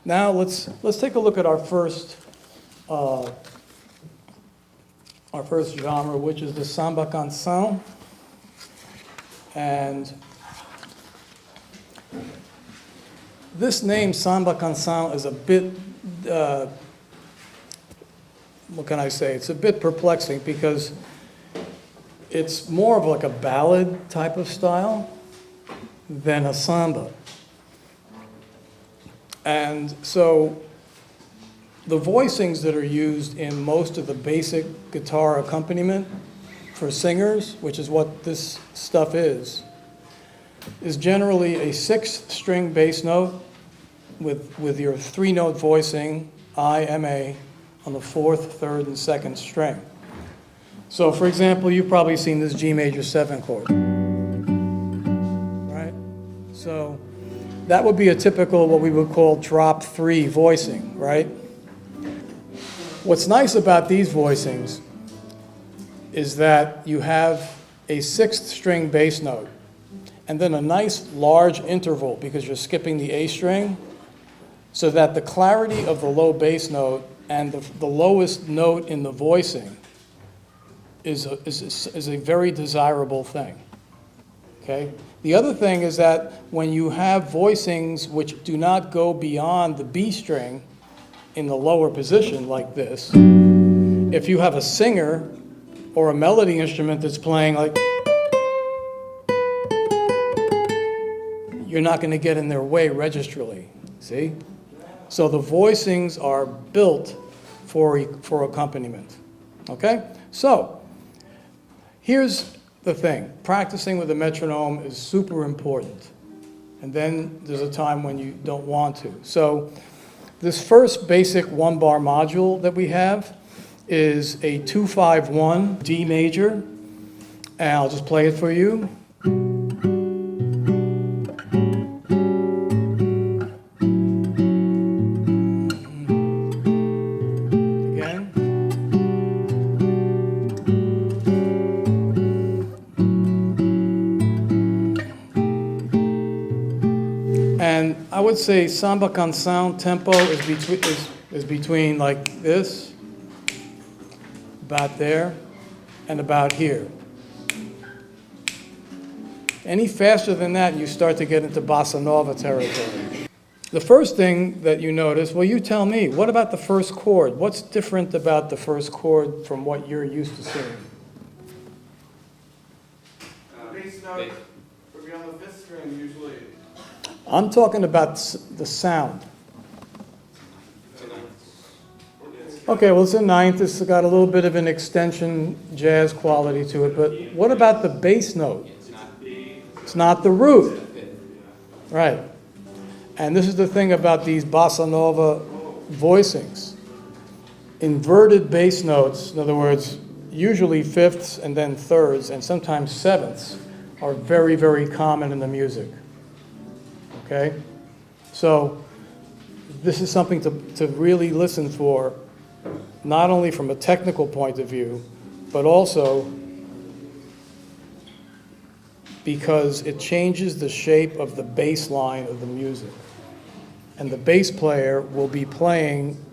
Now let's take a look at our first genre, which is the Samba Canção. And this name, Samba Canção, is a bit, what can I say? It's a bit perplexing because it's more of like a ballad type of style than a samba. And so the voicings that are used in most of the basic guitar accompaniment for singers, which is what this stuff is generally a 6th string bass note with your 3-note voicing, I, M, A, on the 4th, 3rd, and 2nd string. So for example, you've probably seen this G major 7 chord, right? So that would be a typical, what we would call drop 3 voicing, right? What's nice about these voicings is that you have a 6th string bass note and then a nice large interval because you're skipping the A string, so that the clarity of the low bass note and the lowest note in the voicing is a very desirable thing, okay? The other thing is that when you have voicings which do not go beyond the B string in the lower position like this, if you have a singer or a melody instrument that's playing like, you're not going to get in their way registrally, see? So the voicings are built for accompaniment, okay? So here's the thing. Practicing with a metronome is super important. And then there's a time when you don't want to. So this first basic 1-bar module that we have is a 2-5-1 D major. And I'll just play it for you. And I would say Samba Canção tempo is between like this, about there, and about here. Any faster than that, you start to get into bossa nova territory. The first thing that you notice, well, you tell me, what about the first chord? What's different about the first chord from what you're used to seeing? Bass note would be on the 5th string usually. I'm talking about the sound. Okay, well, it's a 9th. It's got a little bit of an extension jazz quality to it. But what about the bass note? It's not the root. Right. And this is the thing about these bossa nova voicings. Inverted bass notes, in other words, usually 5ths and then 3rds and sometimes 7ths, are very, very common in the music. Okay? So this is something to really listen for, not only from a technical point of view, but also because it changes the shape of the bass line of the music. And the bass player will be playing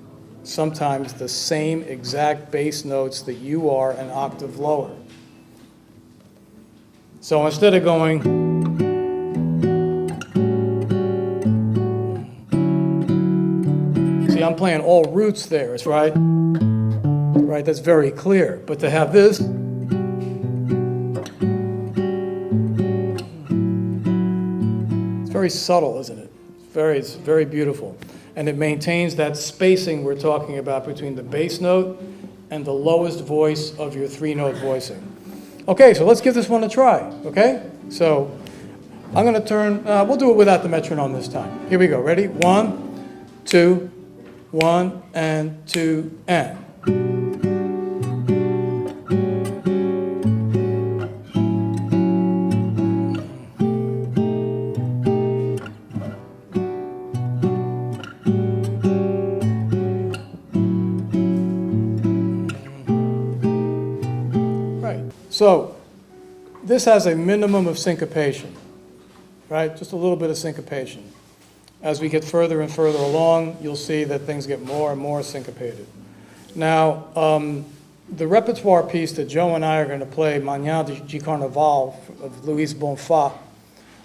sometimes the same exact bass notes that you are an octave lower. So instead of going, I'm playing all roots there, right? Right, that's very clear. But to have this, it's very subtle, isn't it? It's very beautiful. And it maintains that spacing we're talking about between the bass note and the lowest voice of your 3-note voicing. Okay, so let's give this one a try, okay? So I'm going to turn, we'll do it without the metronome this time. Here we go, ready? 1, 2, 1 and 2 and. Right. So this has a minimum of syncopation, right? Just a little bit of syncopation. As we get further and further along, you'll see that things get more and more syncopated. Now, the repertoire piece that Joe and I are going to play, Manhã de Carnaval, of Luis Bonfá,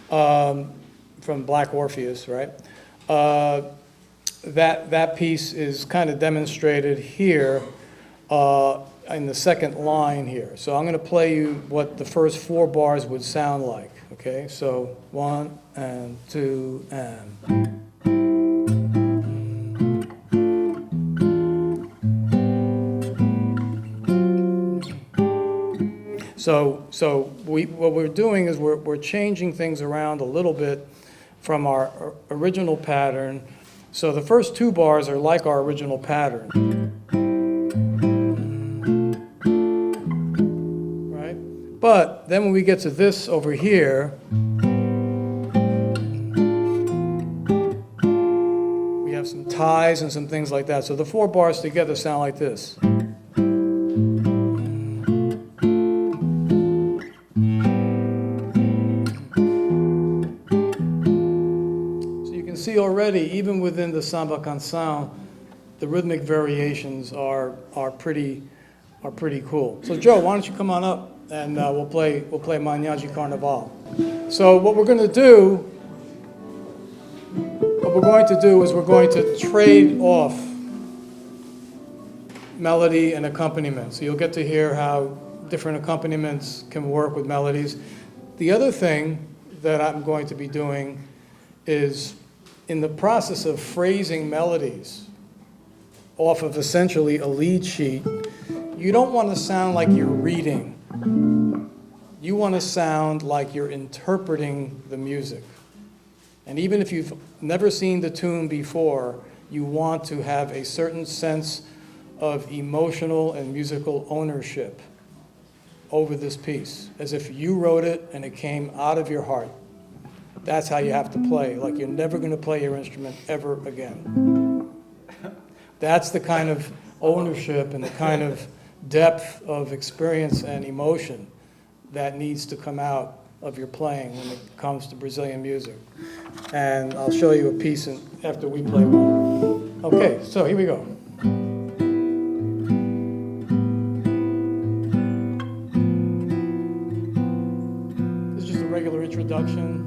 from Black Orpheus, right? That piece is kind of demonstrated here in the second line here. So I'm going to play you what the first 4 bars would sound like, okay? So 1 and 2 and... So what we're doing is we're changing things around a little bit from our original pattern. So the first 2 bars are like our original pattern. Right? But then when we get to this over here, we have some ties and some things like that. So the 4 bars together sound like this. See already, even within the Samba Canção, the rhythmic variations are pretty cool. So Joe, why don't you come on up and we'll play Manhã de Carnaval. So what we're going to do is we're going to trade off melody and accompaniment. So you'll get to hear how different accompaniments can work with melodies. The other thing that I'm going to be doing is, in the process of phrasing melodies off of essentially a lead sheet, you don't want to sound like you're reading. You want to sound like you're interpreting the music. And even if you've never seen the tune before, you want to have a certain sense of emotional and musical ownership over this piece, as if you wrote it and it came out of your heart. That's how you have to play, like you're never going to play your instrument ever again. That's the kind of ownership and the kind of depth of experience and emotion that needs to come out of your playing when it comes to Brazilian music. And I'll show you a piece after we play one. Okay, so here we go. This is just a regular introduction.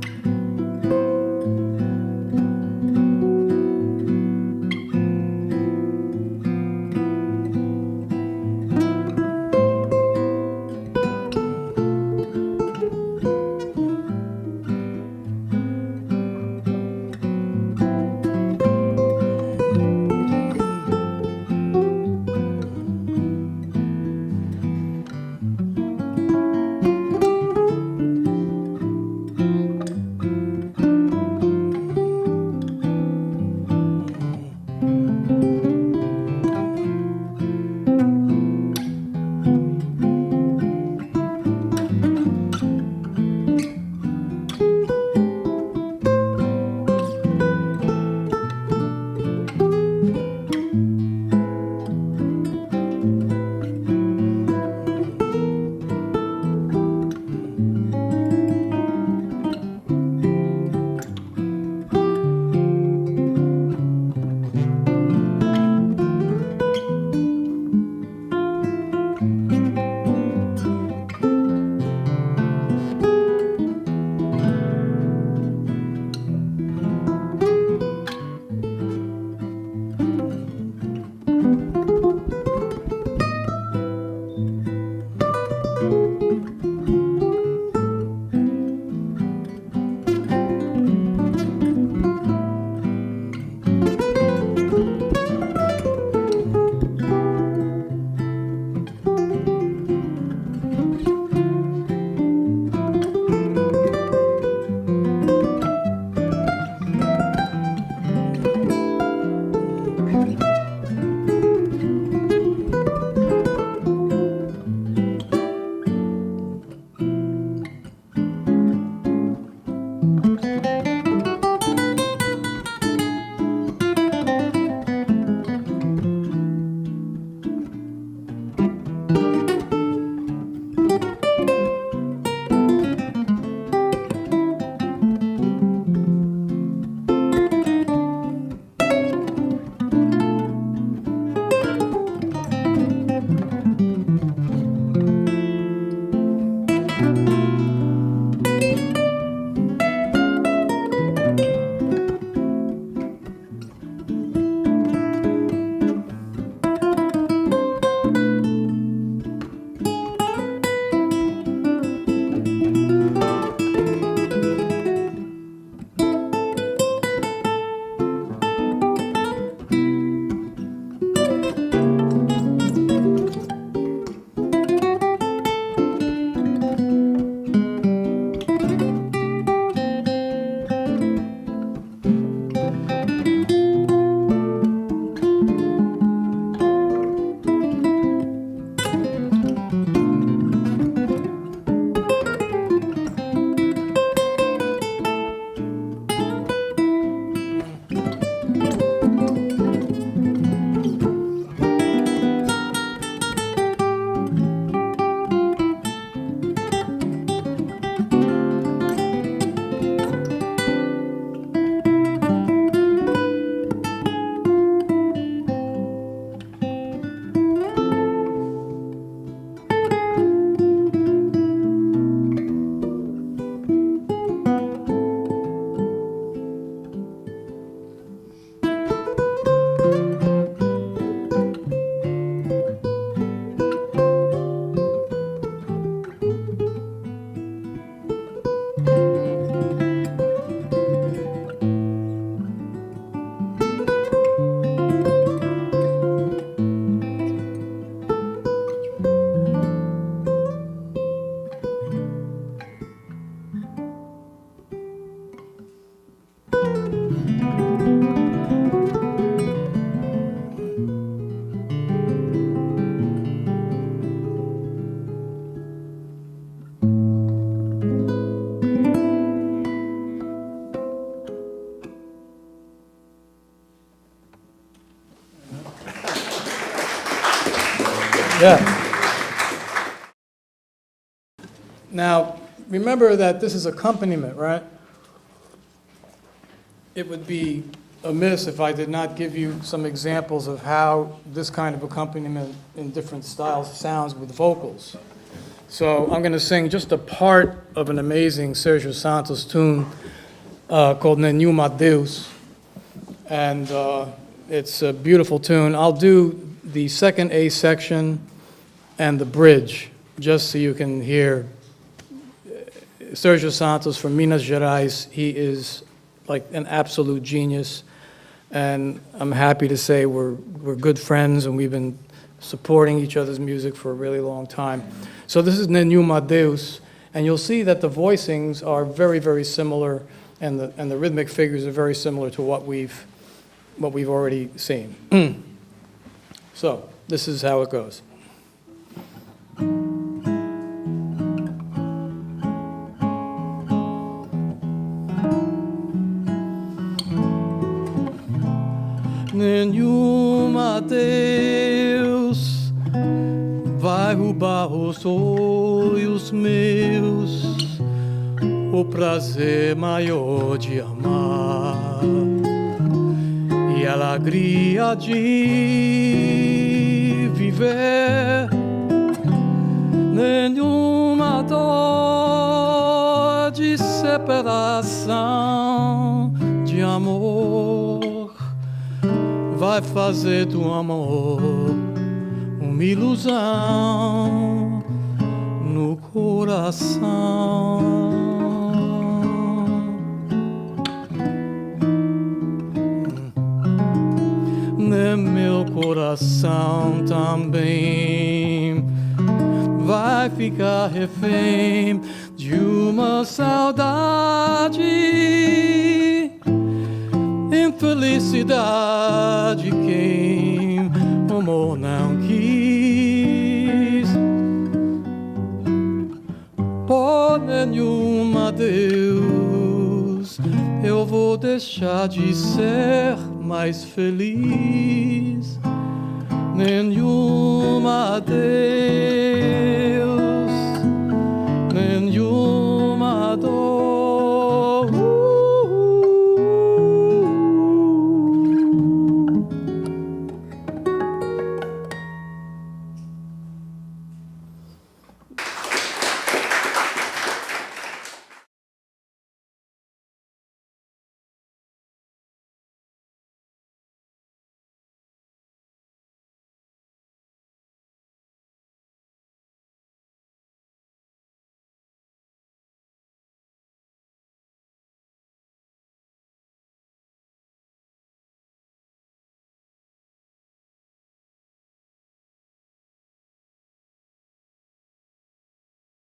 Yeah. Now, remember that this is accompaniment, right? It would be amiss if I did not give you some examples of how this kind of accompaniment in different styles sounds with vocals. So I'm going to sing just a part of an amazing Sergio Santos tune called Nenhuma Deus. And it's a beautiful tune. I'll do the second A section and the bridge, just so you can hear Sergio Santos from Minas Gerais. He is like an absolute genius, and I'm happy to say we're good friends, and we've been supporting each other's music for a really long time. So this is Nenhuma Deus, and you'll see that the voicings are very, very similar, and the rhythmic figures are very similar to what we've already seen. So this is how it goes. Nenhuma Deus vai roubar os sonhos meus, o prazer maior de amar e a alegria de viver. Nenhuma dor de separação de amor vai fazer do amor uma ilusão no coração. No meu coração também vai ficar refém de uma saudade, infelicidade quem o amor não quis. Por nenhuma Deus eu vou deixar de ser mais feliz. Nenhuma Deus